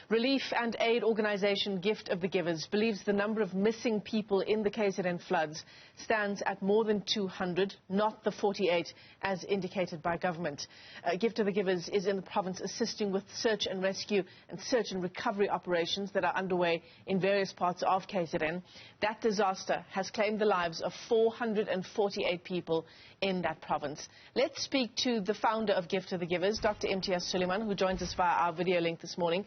Relief and aid organisation Gift of the Givers believes the number of missing people in the KZN floods stands at more than 200, not the 48 as indicated by government. Gift of the Givers is in the province assisting with search and rescue and search and recovery operations that are underway in various parts of KZN. That disaster has claimed the lives of 448 people in that province. Let's speak to the founder of Gift of the Givers, Dr. Imtiaz Sooliman, who joins us via our video link this morning.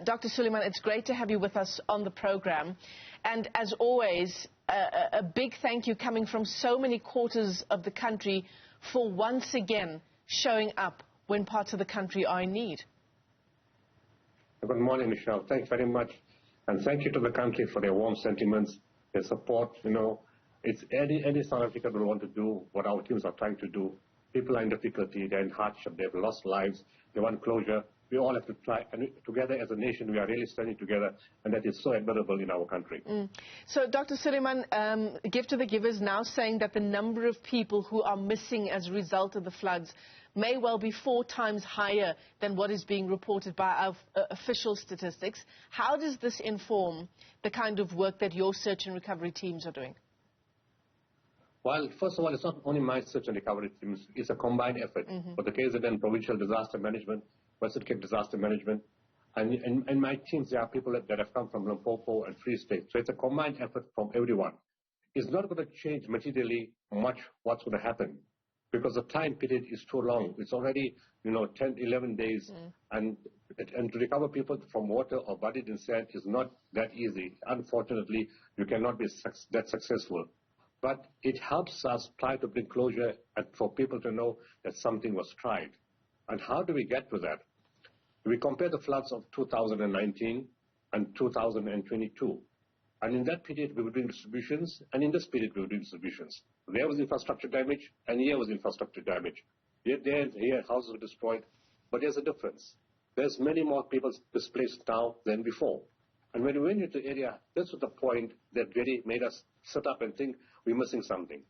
Dr. Sooliman, it's great to have you with us on the program. And as always, a big thank you coming from so many quarters of the country for once again showing up when parts of the country are in need. Good morning, Michelle. Thanks very much. And thank you to the country for their warm sentiments, their support. You know, it's any South African will want to do what our teams are trying to do. People are in difficulty, they're in hardship, they've lost lives, they want closure. We all have to try, and together as a nation, we are really standing together, and that is so admirable in our country. So, Dr. Sooliman, Gift of the Givers now saying that the number of people who are missing as a result of the floods may well be 4 times higher than what is being reported by our official statistics. How does this inform the kind of work that your search and recovery teams are doing? Well, first of all, it's not only my search and recovery teams, it's a combined effort for the KZN Provincial Disaster Management, Western Cape Disaster Management, and my teams. There are people that have come from Limpopo and Free State. So it's a combined effort from everyone. It's not going to change materially much what's going to happen because the time period is too long. It's already, 10, 11 days. And to recover people from water or buried in sand is not that easy. Unfortunately, you cannot be that successful. But it helps us try to bring closure and for people to know that something was tried. And how do we get to that? We compare the floods of 2019 and 2022. And in that period, we were doing distributions, and in this period, we were doing distributions. There was infrastructure damage, and here was infrastructure damage. Here houses were destroyed, but there's a difference. There's many more people displaced now than before. And when we went into the area, this was the point that really made us sit up and think we're missing something.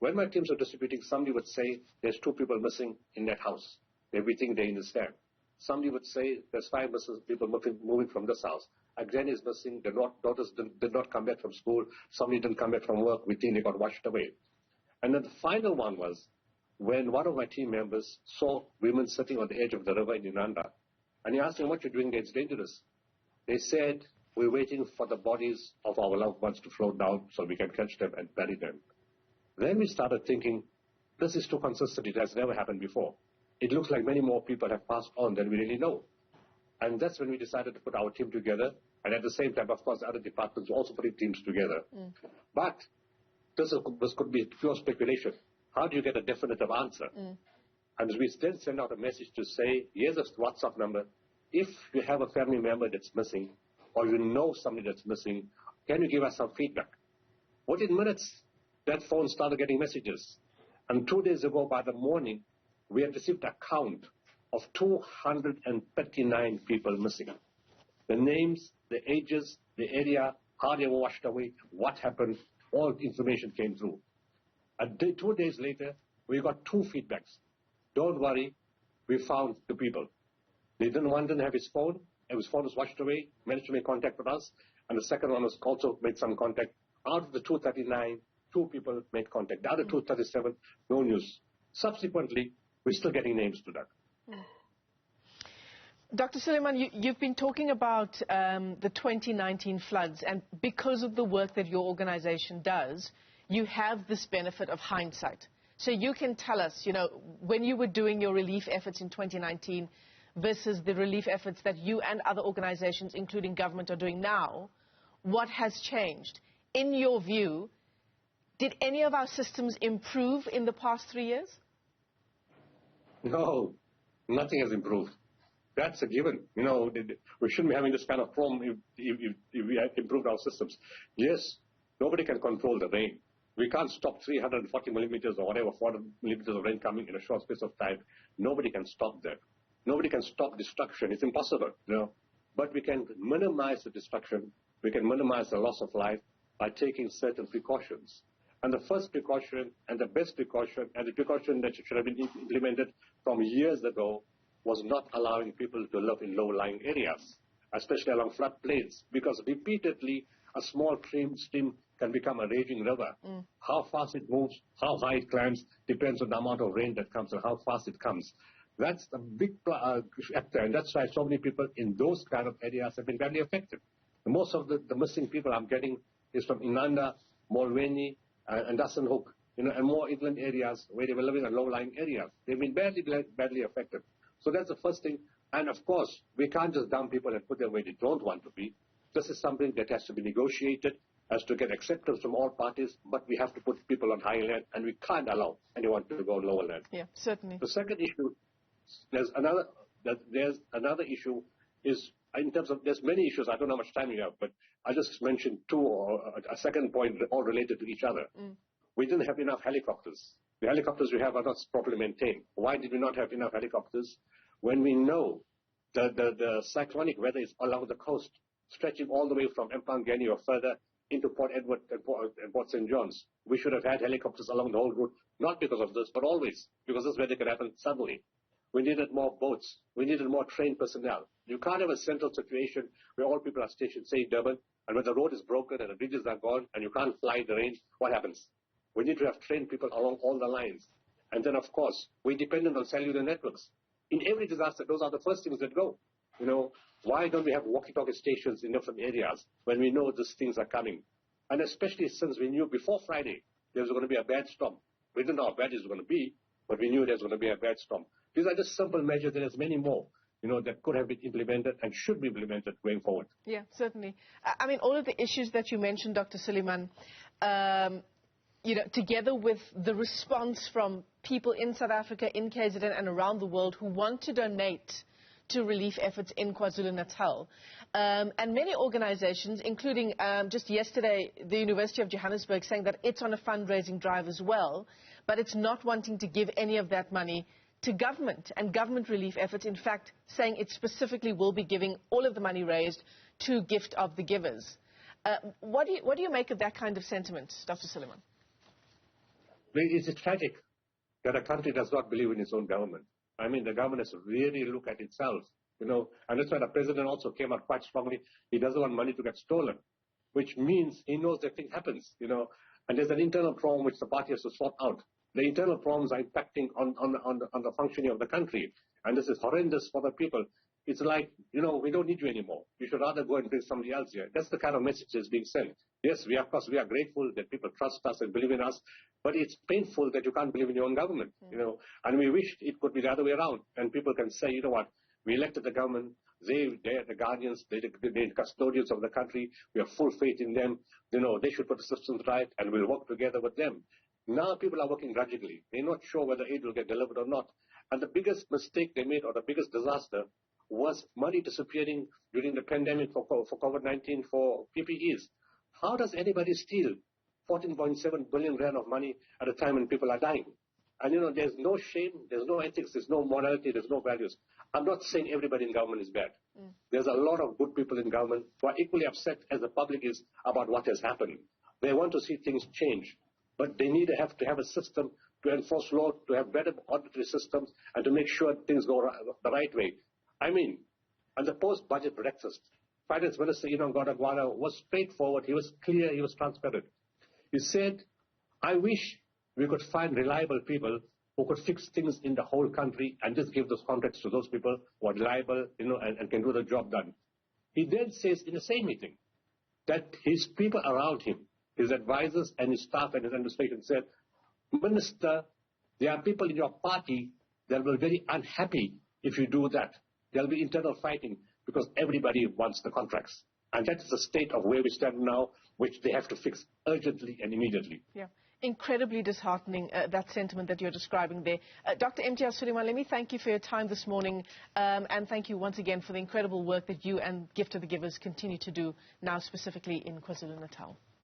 When my teams were distributing, somebody would say there's 2 people missing in that house. We think they're in the stand. Somebody would say there's 5 people moving from this house. A granny is missing. The daughters did not come back from school. Somebody didn't come back from work. We think they got washed away. And then the final one was when one of my team members saw women sitting on the edge of the river in Inanda. And he asked them, what you're doing there, it's dangerous. They said, we're waiting for the bodies of our loved ones to float down so we can catch them and bury them. Then we started thinking, this is too consistent. It has never happened before. It looks like many more people have passed on than we really know. And that's when we decided to put our team together. And at the same time, of course, other departments also putting teams together. But this could be pure speculation. How do you get a definitive answer? And we then send out a message to say, here's a WhatsApp number. If you have a family member that's missing, or you know somebody that's missing, can you give us some feedback? Within minutes, that phone started getting messages. And 2 days ago, by the morning, we had received a count of 239 people missing. The names, the ages, the area, how they were washed away, what happened, all the information came through. 2 days later, we got 2 feedbacks. Don't worry, we found the people. One didn't have his phone. His phone was washed away, managed to make contact with us. And the second one was also made some contact. Out of the 239, 2 people made contact. The other 237, no news. Subsequently, we're still getting names to that. Dr. Sooliman, you've been talking about the 2019 floods, and because of the work that your organization does, you have this benefit of hindsight. So you can tell us, when you were doing your relief efforts in 2019 versus the relief efforts that you and other organizations, including government, are doing now, what has changed? In your view, did any of our systems improve in the past 3 years? No, nothing has improved. That's a given. We shouldn't be having this kind of problem if we have improved our systems. Yes, nobody can control the rain. We can't stop 340 millimeters or whatever, 400 millimeters of rain coming in a short space of time. Nobody can stop that. Nobody can stop destruction. It's impossible. But we can minimize the destruction. We can minimize the loss of life by taking certain precautions. And the first precaution and the best precaution and the precaution that should have been implemented from years ago was not allowing people to live in low-lying areas. especially along floodplains, because repeatedly a small stream can become a raging river. How fast it moves, how high it climbs, depends on the amount of rain that comes and how fast it comes. That's a big factor, and that's why so many people in those kind of areas have been badly affected. Most of the missing people I'm getting is from Inanda, Molweni, and Dustin Hook, and more inland areas where they were living in low-lying areas. They've been badly affected. So that's the first thing. And of course, we can't just dump people and put them where they don't want to be. This is something that has to be negotiated, has to get acceptance from all parties, but we have to put people on high land, and we can't allow anyone to go on lower land. Yeah, certainly. The second issue, there's another issue is in terms of, there's many issues, I don't know how much time you have, but I'll just mention two or a second point all related to each other. We didn't have enough helicopters. The helicopters we have are not properly maintained. Why did we not have enough helicopters? When we know the cyclonic weather is along the coast, stretching all the way from Mpangeni or further into Port Edward and Port St. John's. We should have had helicopters along the whole route, not because of this, but always, because this weather could happen suddenly. We needed more boats. We needed more trained personnel. You can't have a central situation where all people are stationed, say, in Durban, and when the road is broken and the bridges are gone and you can't fly the range, what happens? We need to have trained people along all the lines. And then, of course, we're dependent on cellular networks. In every disaster, those are the first things that go. Why don't we have walkie-talkie stations in different areas when we know these things are coming? And especially since we knew before Friday there was going to be a bad storm. We didn't know how bad it was going to be, but we knew there was going to be a bad storm. These are just simple measures. There's many more, that could have been implemented and should be implemented going forward. Yeah, certainly. I mean, all of the issues that you mentioned, Dr. Sooliman, together with the response from people in South Africa, in KZN and around the world who want to donate to relief efforts in KwaZulu-Natal. And many organizations, including just yesterday, the University of Johannesburg saying that it's on a fundraising drive as well, but it's not wanting to give any of that money to government and government relief efforts, in fact, saying it specifically will be giving all of the money raised to Gift of the Givers. What do you make of that kind of sentiment, Dr. Sooliman? It's tragic that a country does not believe in its own government. I mean, the government has to really look at itself, and that's why the president also came out quite strongly. He doesn't want money to get stolen, which means he knows that thing happens, and there's an internal problem which the party has to sort out. The internal problems are impacting on the functioning of the country, and this is horrendous for the people. It's like, we don't need you anymore. You should rather go and bring somebody else here. That's the kind of message that's being sent. Yes, we are grateful that people trust us and believe in us, but it's painful that you can't believe in your own government, and we wish it could be the other way around, and people can say, what, we elected the government, they're the guardians, they're the custodians of the country, we have full faith in them, they should put the systems right, and we'll work together with them. Now people are working grudgingly. They're not sure whether aid will get delivered or not. And the biggest mistake they made, or the biggest disaster, was money disappearing during the pandemic for COVID-19 for PPEs. How does anybody steal 14.7 billion rand of money at a time when people are dying? And, there's no shame, there's no ethics, there's no morality, there's no values. I'm not saying everybody in government is bad. There's a lot of good people in government who are equally upset as the public is about what has happened. They want to see things change. But they need to have a system to enforce law, to have better auditory systems, and to make sure things go the right way. I mean, at the post-budget breakfast, Finance Minister Godagwana was straightforward, he was clear, he was transparent. He said, I wish we could find reliable people who could fix things in the whole country and just give those contracts to those people who are reliable, and can do the job done. He then says in the same meeting that his people around him, his advisors and his staff and his administration said, Minister, there are people in your party that will be very unhappy if you do that. There will be internal fighting because everybody wants the contracts. And that is the state of where we stand now, which they have to fix urgently and immediately. Yeah, incredibly disheartening, that sentiment that you're describing there. Dr. Imtiaz Sooliman, let me thank you for your time this morning, and thank you once again for the incredible work that you and Gift of the Givers continue to do now specifically in KwaZulu-Natal.